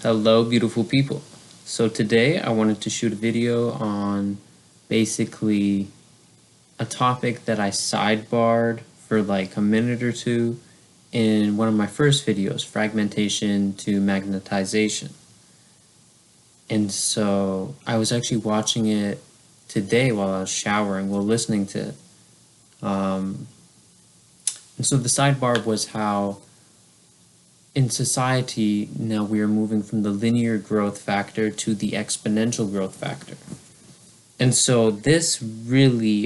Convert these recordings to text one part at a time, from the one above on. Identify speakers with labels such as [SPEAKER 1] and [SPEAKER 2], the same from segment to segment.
[SPEAKER 1] Hello, beautiful people. So today I wanted to shoot a video on basically a topic that I sidebarred for like a minute or two in one of my first videos, fragmentation to magnetization. And so I was actually watching it today while I was showering, while listening to it. And so the sidebar was how in society now we are moving from the linear growth factor to the exponential growth factor. And so this really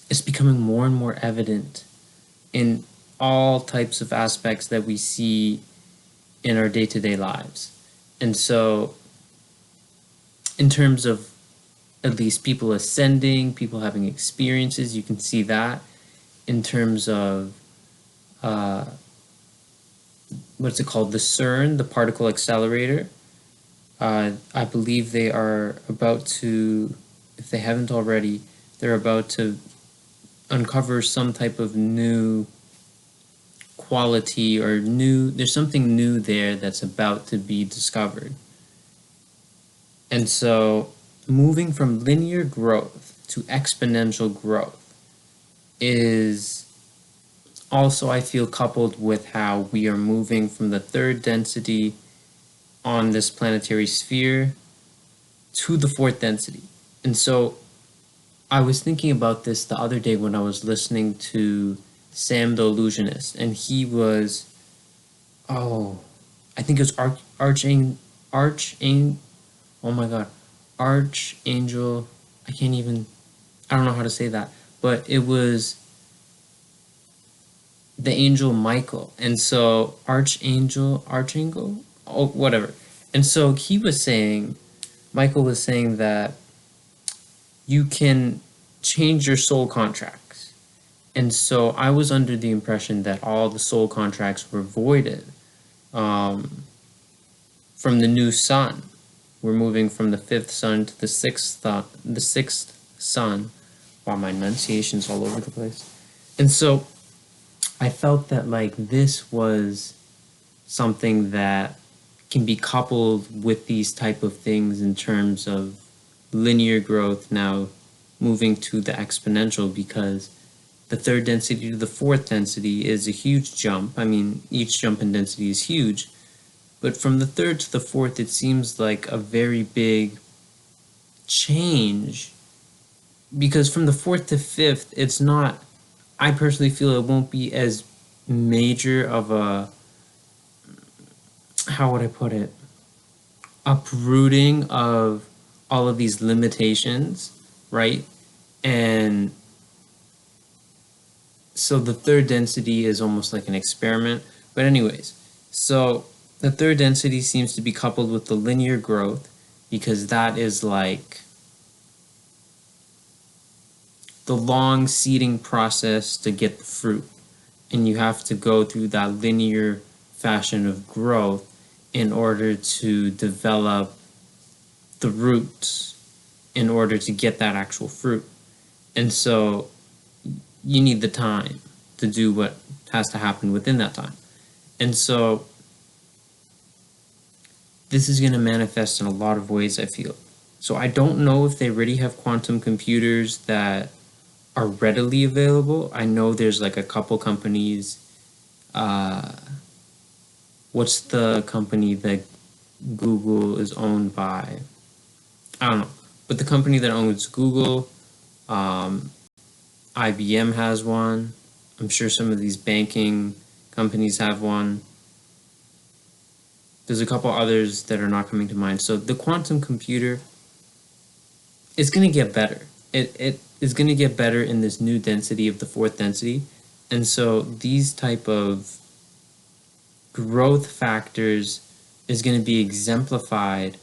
[SPEAKER 1] is becoming more and more evident in all types of aspects that we see in our day-to-day lives. And so in terms of at least people ascending, people having experiences, you can see that. In terms of what's it called? The CERN, the particle accelerator. I believe they are about to, if they haven't already, they're about to uncover some type of new quality or there's something new there that's about to be discovered. And so moving from linear growth to exponential growth is also, I feel, coupled with how we are moving from the third density on this planetary sphere to the fourth density. And so I was thinking about this the other day when I was listening to Sam the Illusionist, and he was, I think it was oh my god, Archangel, I don't know how to say that, but it was the angel Michael. And so Archangel, oh, whatever. And so Michael was saying that you can change your soul contracts. And so I was under the impression that all the soul contracts were voided from the new sun. We're moving from the fifth sun to the sixth sun. Wow, my enunciation's all over the place. And so I felt that like this was something that can be coupled with these type of things in terms of linear growth now moving to the exponential, because the third density to the fourth density is a huge jump. I mean, each jump in density is huge, but from the third to the fourth, it seems like a very big change, because from the fourth to fifth, it's not, I personally feel it won't be as major of a, how would I put it, uprooting of all of these limitations, right? And so the third density is almost like an experiment. But anyways, so the third density seems to be coupled with the linear growth, because that is like the long seeding process to get the fruit. And you have to go through that linear fashion of growth in order to develop the roots, in order to get that actual fruit. And so you need the time to do what has to happen within that time. And so this is going to manifest in a lot of ways, I feel. So I don't know if they already have quantum computers that are readily available. I know there's like a couple companies. What's the company that Google is owned by? I don't know. But the company that owns Google, IBM has one. I'm sure some of these banking companies have one. There's a couple others that are not coming to mind. So the quantum computer is going to get better. It is going to get better in this new density of the fourth density. And so these type of growth factors is going to be exemplified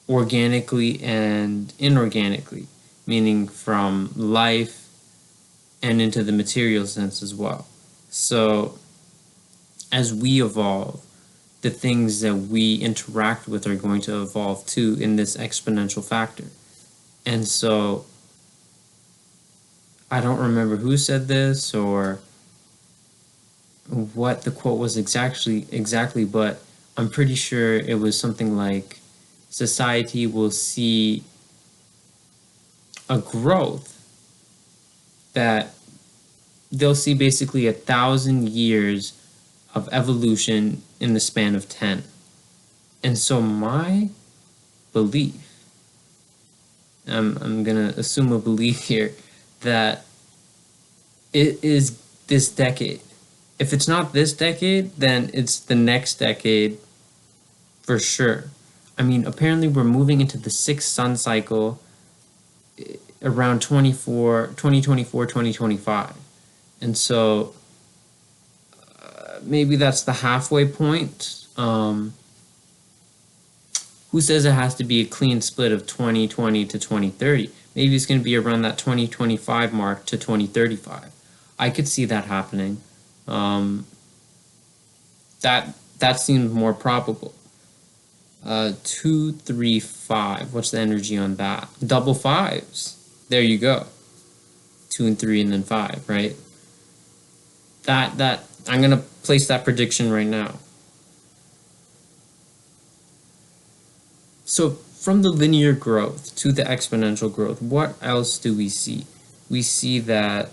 [SPEAKER 1] organically and inorganically, meaning from life and into the material sense as well. So as we evolve, the things that we interact with are going to evolve too in this exponential factor. And so I don't remember who said this or what the quote was exactly, but I'm pretty sure it was something like society will see a growth that they'll see basically 1,000 years of evolution in the span of 10. And so my belief, I'm going to assume a belief here, that it is this decade. If it's not this decade, then it's the next decade for sure. I mean, apparently we're moving into the sixth sun cycle around 2024, 2025. And so maybe that's the halfway point. Who says it has to be a clean split of 2020 to 2030? Maybe it's going to be around that 2025 mark to 2035. I could see that happening. That seems more probable. 2, 3, 5. What's the energy on that? Double fives. There you go. 2 and 3 and then 5, right? That I'm gonna place that prediction right now. So from the linear growth to the exponential growth, what else do we see? We see that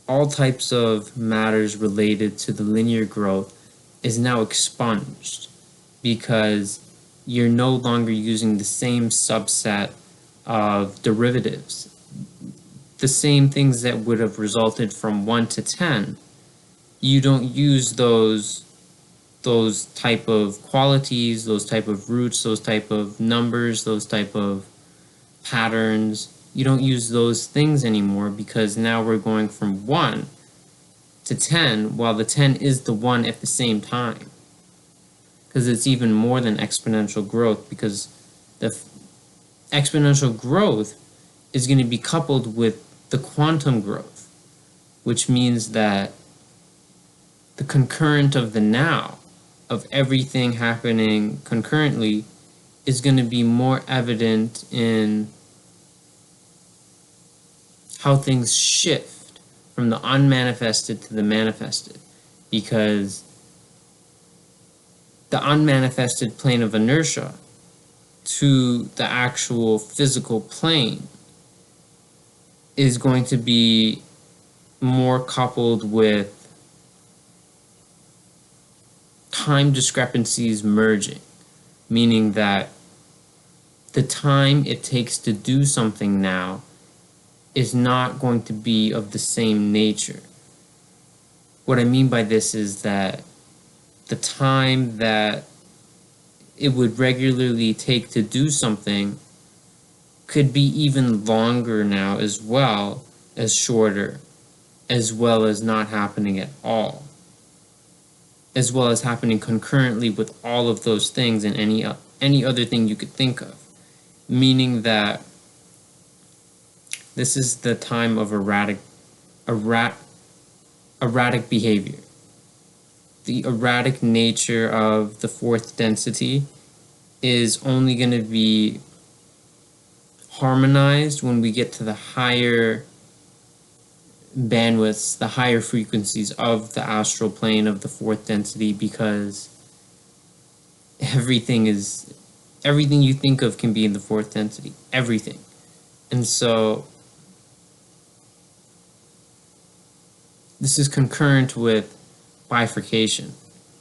[SPEAKER 1] all types of matters related to the linear growth is now expunged because you're no longer using the same subset of derivatives. The same things that would have resulted from 1 to 10, you don't use those type of qualities, those type of roots, those type of numbers, those type of patterns. You don't use those things anymore because now we're going from 1 to 10, while the 10 is the 1 at the same time. Because it's even more than exponential growth, because the exponential growth is going to be coupled with the quantum growth, which means that the concurrent of the now, of everything happening concurrently, is going to be more evident in how things shift from the unmanifested to the manifested, because the unmanifested plane of inertia to the actual physical plane is going to be more coupled with time discrepancies merging, meaning that the time it takes to do something now is not going to be of the same nature. What I mean by this is that the time that it would regularly take to do something could be even longer now, as well as shorter, as well as not happening at all, as well as happening concurrently with all of those things and any other thing you could think of, meaning that this is the time of erratic behavior. The erratic nature of the fourth density is only going to be harmonized when we get to the higher bandwidths, the higher frequencies of the astral plane of the fourth density, because everything you think of can be in the fourth density, everything. And so this is concurrent with bifurcation.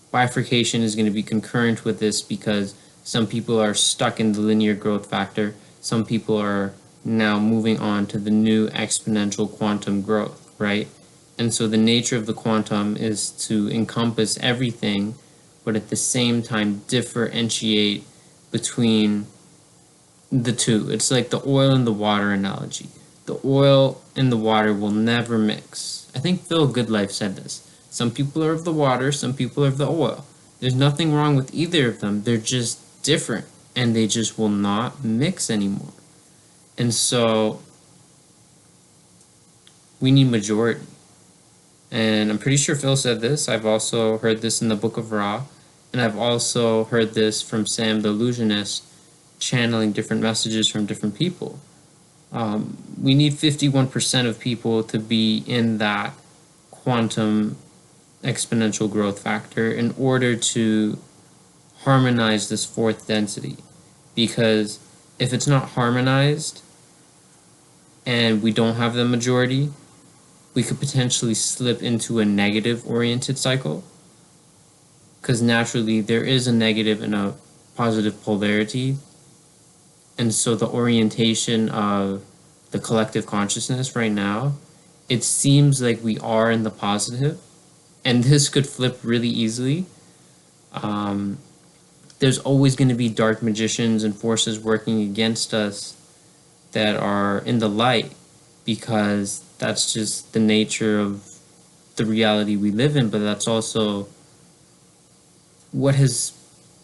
[SPEAKER 1] Bifurcation is going to be concurrent with this because some people are stuck in the linear growth factor. Some people are now moving on to the new exponential quantum growth, right? And so the nature of the quantum is to encompass everything, but at the same time differentiate between the two. It's like the oil and the water analogy. The oil and the water will never mix. I think Phil Goodlife said this. Some people are of the water, some people are of the oil. There's nothing wrong with either of them. They're just different, and they just will not mix anymore. And so we need majority. And I'm pretty sure Phil said this. I've also heard this in the Book of Ra, and I've also heard this from Sam the Illusionist, channeling different messages from different people. We need 51% of people to be in that quantum exponential growth factor in order to harmonize this fourth density. Because if it's not harmonized and we don't have the majority, we could potentially slip into a negative oriented cycle. Because naturally there is a negative and a positive polarity. And so the orientation of the collective consciousness right now, it seems like we are in the positive, and this could flip really easily. There's always going to be dark magicians and forces working against us that are in the light, because that's just the nature of the reality we live in, but that's also what has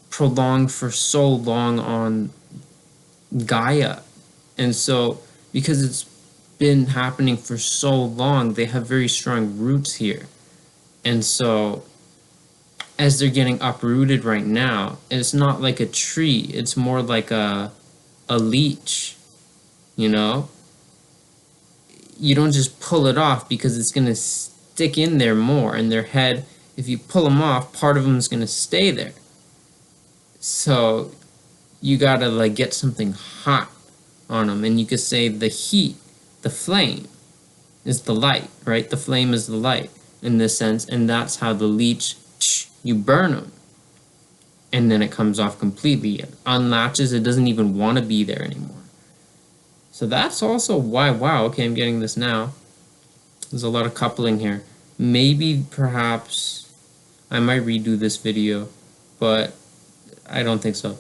[SPEAKER 1] prolonged for so long on Gaia. And so, because it's been happening for so long, they have very strong roots here. And so, as they're getting uprooted right now, it's not like a tree, it's more like a leech, you know? You don't just pull it off because it's going to stick in there more in their head. If you pull them off, part of them is going to stay there. So you gotta like get something hot on them, and you could say the heat, the flame, is the light, right? The flame is the light in this sense, and that's how the leech, you burn them, and then it comes off completely. It unlatches. It doesn't even want to be there anymore. So that's also why. Wow. Okay, I'm getting this now. There's a lot of coupling here. Maybe, perhaps, I might redo this video, but I don't think so.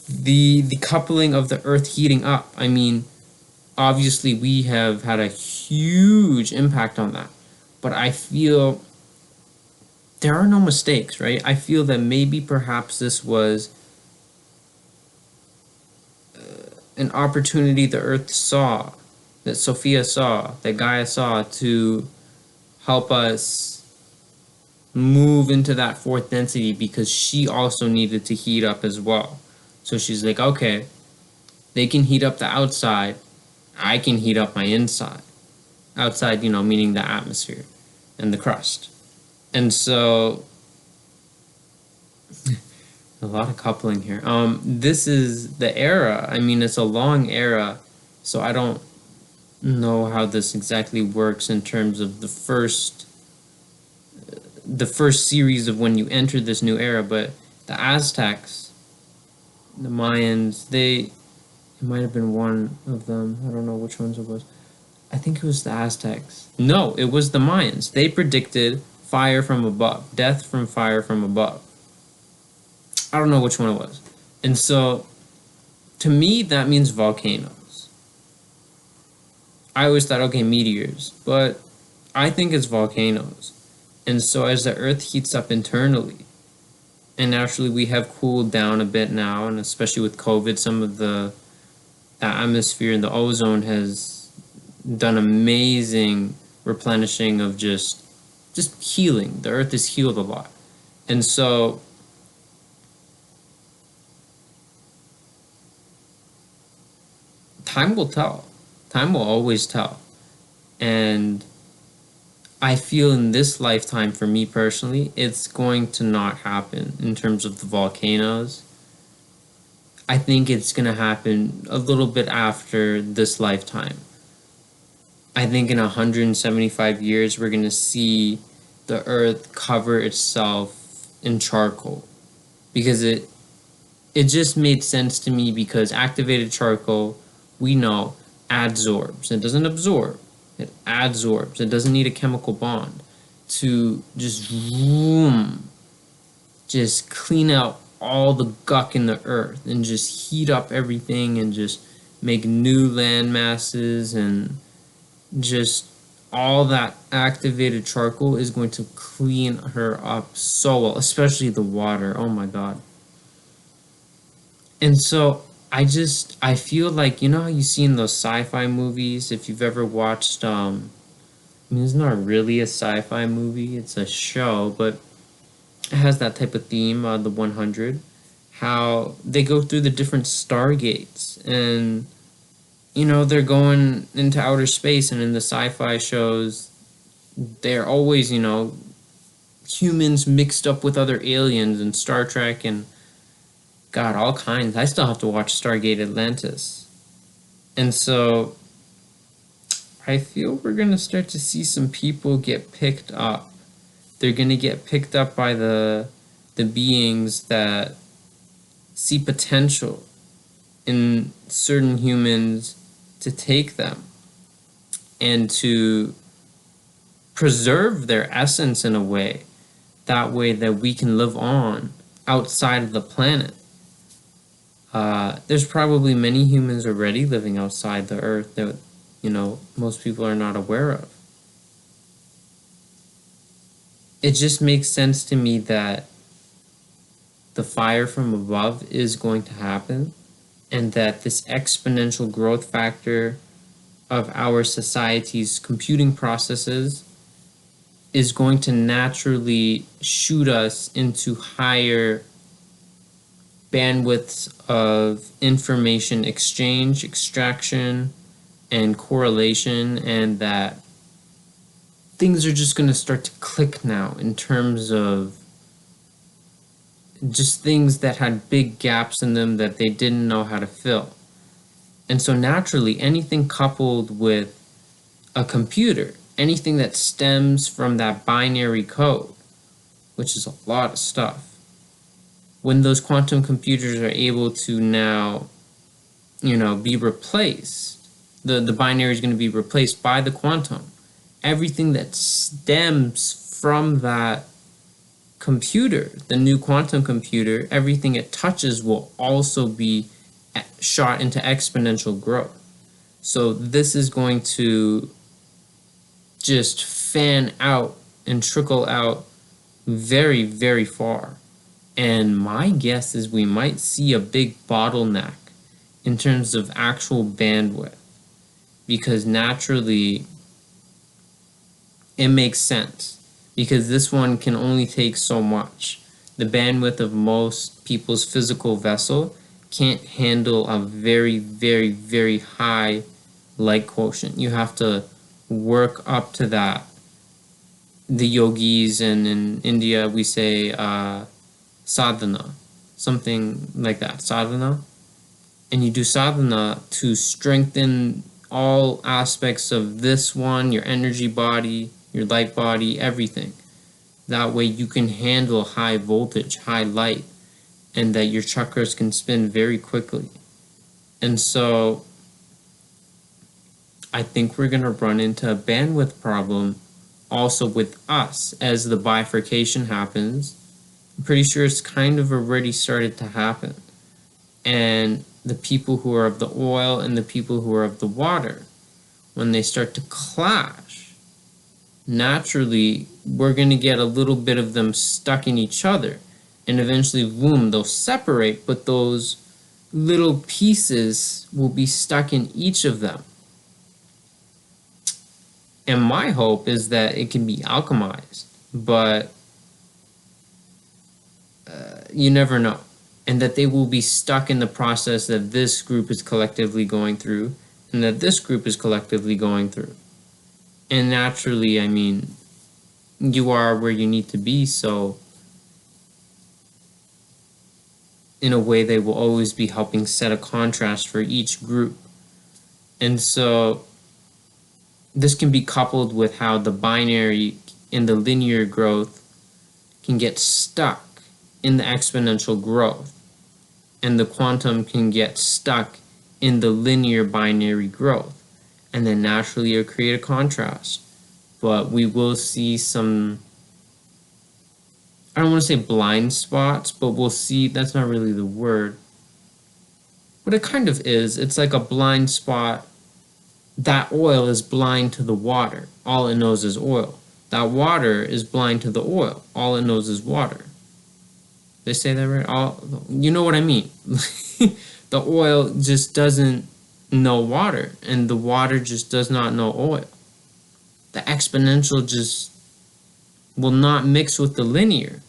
[SPEAKER 1] The coupling of the earth heating up, I mean, obviously we have had a huge impact on that, but I feel there are no mistakes, right? I feel that maybe perhaps this was an opportunity the earth saw, that Sophia saw, that Gaia saw, to help us move into that fourth density, because she also needed to heat up as well. So she's like, okay, they can heat up the outside, I can heat up my inside. Outside, meaning the atmosphere and the crust. And so a lot of coupling here. This is the era. I mean, it's a long era, so I don't know how this exactly works in terms of the first series of when you enter this new era, but the Aztecs, the Mayans, it might have been one of them. I don't know which ones it was. I think it was the Aztecs. No, it was the Mayans. They predicted fire from above, death from fire from above. I don't know which one it was. And so, to me, that means volcanoes. I always thought, okay, meteors, but I think it's volcanoes. And so as the earth heats up internally, and naturally we have cooled down a bit now, and especially with COVID, some of the atmosphere and the ozone has done amazing replenishing of just healing. The earth is healed a lot. And so time will tell. Time will always tell. And I feel in this lifetime, for me personally, it's going to not happen in terms of the volcanoes. I think it's going to happen a little bit after this lifetime. I think in 175 years, we're going to see the earth cover itself in charcoal. Because it just made sense to me, because activated charcoal, we know, adsorbs. It doesn't absorb. It adsorbs. It doesn't need a chemical bond to just clean out all the gunk in the earth and just heat up everything and just make new land masses, and just all that activated charcoal is going to clean her up so well, especially the water. Oh my God. And so I feel like, how you see in those sci-fi movies, if you've ever watched, I mean, it's not really a sci-fi movie, it's a show, but it has that type of theme, the 100, how they go through the different stargates, and, they're going into outer space, and in the sci-fi shows, they're always, humans mixed up with other aliens in Star Trek and God, all kinds. I still have to watch Stargate Atlantis. And so I feel we're going to start to see some people get picked up. They're going to get picked up by the beings that see potential in certain humans to take them and to preserve their essence in a way, that way that we can live on outside of the planet. There's probably many humans already living outside the earth that, most people are not aware of. It just makes sense to me that the fire from above is going to happen and that this exponential growth factor of our society's computing processes is going to naturally shoot us into higher bandwidths of information exchange, extraction, and correlation, and that things are just going to start to click now in terms of just things that had big gaps in them that they didn't know how to fill. And so naturally, anything coupled with a computer, anything that stems from that binary code, which is a lot of stuff, when those quantum computers are able to now, be replaced, the binary is going to be replaced by the quantum. Everything that stems from that computer, the new quantum computer, everything it touches will also be shot into exponential growth. So this is going to just fan out and trickle out very, very far. And my guess is we might see a big bottleneck in terms of actual bandwidth, because naturally it makes sense, because this one can only take so much. The bandwidth of most people's physical vessel can't handle a very, very, very high light quotient. You have to work up to that. The yogis, and in India we say sadhana, something like that, sadhana. And you do sadhana to strengthen all aspects of this one, your energy body, your light body, everything. That way you can handle high voltage, high light, and that your chakras can spin very quickly. And so I think we're going to run into a bandwidth problem also with us as the bifurcation happens. I'm pretty sure it's kind of already started to happen. And the people who are of the oil and the people who are of the water, when they start to clash, naturally we're going to get a little bit of them stuck in each other, and eventually, boom, they'll separate, but those little pieces will be stuck in each of them. And my hope is that it can be alchemized, but you never know. And that they will be stuck in the process that this group is collectively going through, and that this group is collectively going through. And naturally, I mean, you are where you need to be, so in a way they will always be helping set a contrast for each group. And so this can be coupled with how the binary in the linear growth can get stuck in the exponential growth, and the quantum can get stuck in the linear binary growth, and then naturally you'll create a contrast. But we will see some, I don't want to say blind spots, but we'll see, that's not really the word, but it kind of is. It's like a blind spot. That oil is blind to the water. All it knows is oil. That water is blind to the oil. All it knows is water. They say that right? You know what I mean. The oil just doesn't know water, and the water just does not know oil. The exponential just will not mix with the linear.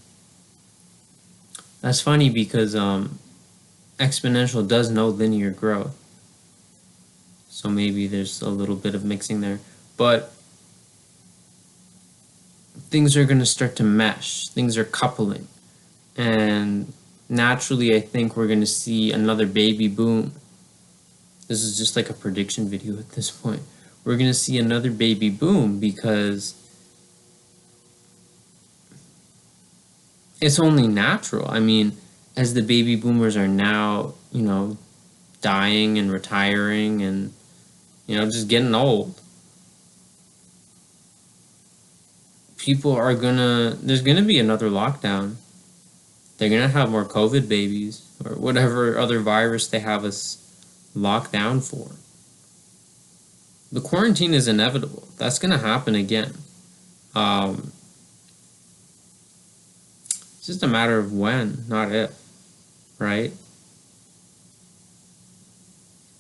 [SPEAKER 1] That's funny because exponential does know linear growth. So maybe there's a little bit of mixing there. But things are going to start to mesh. Things are coupling. And naturally, I think we're going to see another baby boom. This is just like a prediction video at this point. We're going to see another baby boom because it's only natural. I mean, as the baby boomers are now, dying and retiring and, just getting old, there's gonna be another lockdown. They're gonna have more COVID babies or whatever other virus they have us locked down for. The quarantine is inevitable. That's gonna happen again. It's just a matter of when, not if, right?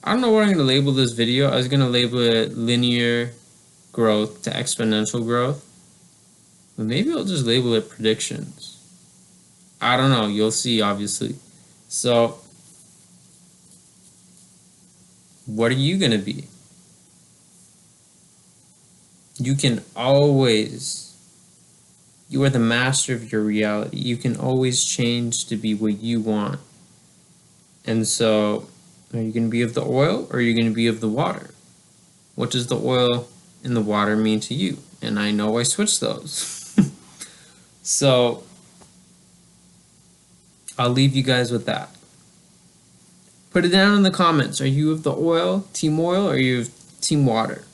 [SPEAKER 1] I don't know what I'm gonna label this video. I was gonna label it linear growth to exponential growth. But maybe I'll just label it predictions. I don't know. You'll see, obviously. So, what are you going to be? You are the master of your reality. You can always change to be what you want. And so, are you going to be of the oil or are you going to be of the water? What does the oil and the water mean to you? And I know I switched those. So, I'll leave you guys with that. Put it down in the comments. Are you of the oil, team oil, or are you of team water?